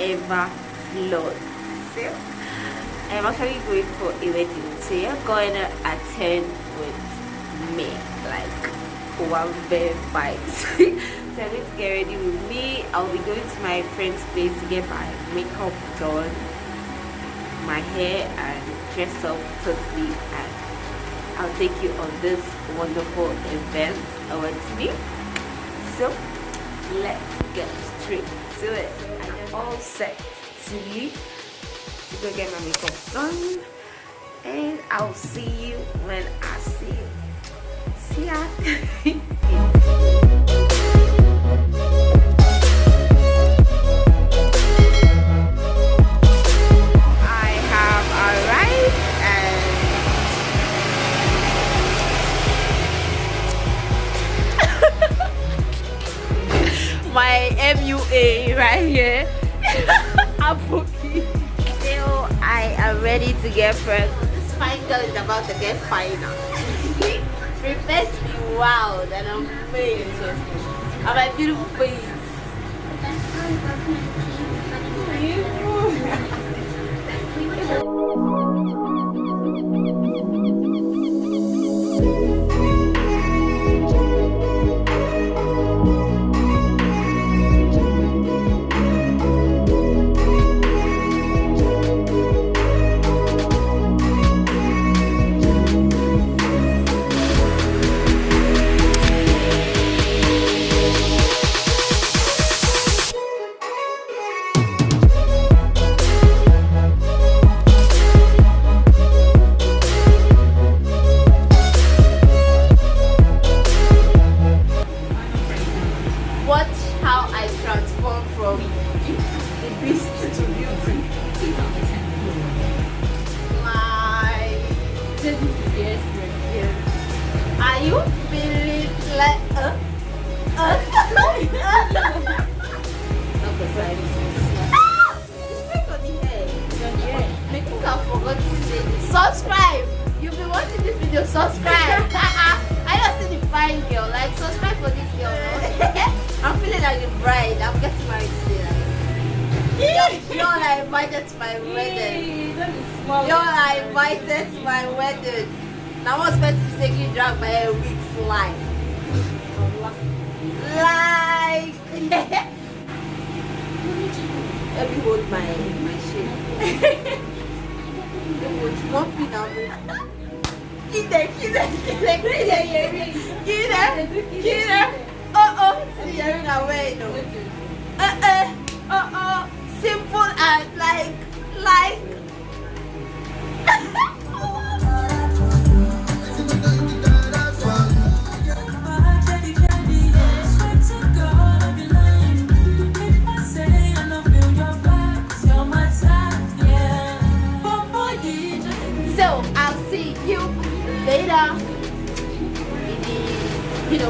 ever flawed. So I'm actually going for a wedding, so you're going to attend with me, like one bed vibes. So I'm going to get ready with me. I'll be going to my friend's place to get my makeup done, my hair, and dress up totally, and I'll take you on this wonderful event with me. So let's get straight to it. I'm all set to leave to go get my makeup done, and I'll see you when I see you. See ya. I have arrived, and my MUA right here. So I am ready to get pregnant. This fine girl is about to get finer. Prepare to be wild and amazing. And my beautiful face. Are you feeling like subscribe! You've been watching this video, subscribe! I don't see the fine girl, like subscribe for this girl. I'm feeling like a bride, I'm getting married today. Y'all are invited to my wedding. Y'all are invited to my wedding. Now I'm supposed to be taking drag by a week fly. Like let me hold my shit. One pin out. Get there. See the earring away, no. Simple and like. So I'll see you later in the,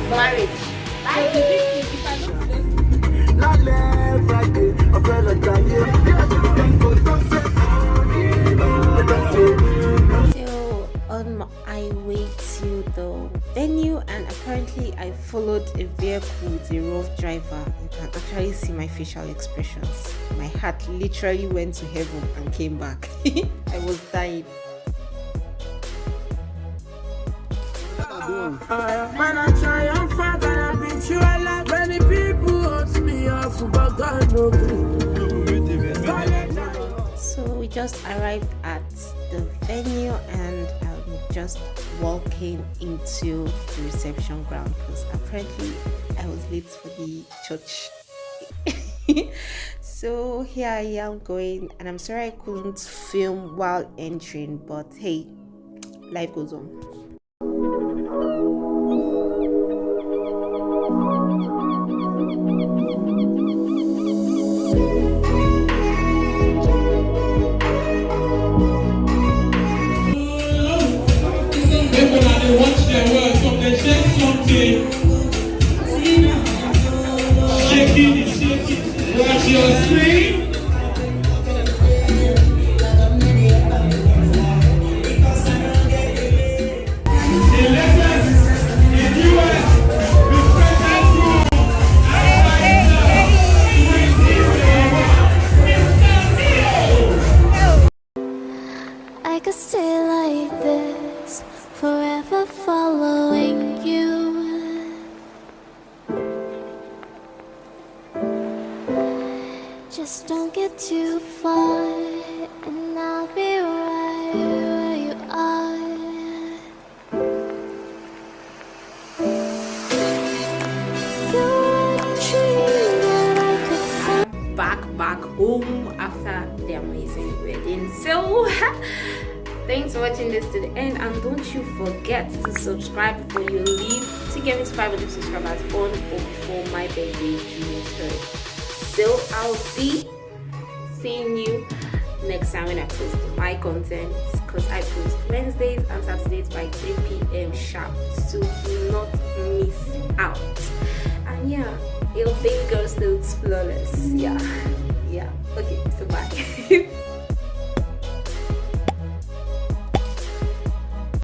marriage. Bye. So on my way to the venue, and apparently I followed a vehicle with a rough driver. You can actually see my facial expressions. My heart literally went to heaven and came back. I was dying. Man, I try and fight and I beat you alive. Many people want me off, but God no good. So we just arrived at the venue, and I'm just walking into the reception ground because apparently I was late for the church. So here I am going, and I'm sorry I couldn't film while entering, but hey, life goes on. They watch their words, so they say something. Shaking it. Watch your screen. Just don't get too far, and I'll be right where you are. You're a dream that I could find. Back home after the amazing wedding. So thanks for watching this to the end, and don't you forget to subscribe before you leave to get me to 500 subscribers on or before my birthday June 3rd. So I'll be seeing you next time when I post my content, because I post Wednesdays and Saturdays by 3 p.m. sharp, so do not miss out. And yeah, your baby girl still looks flawless. Yeah.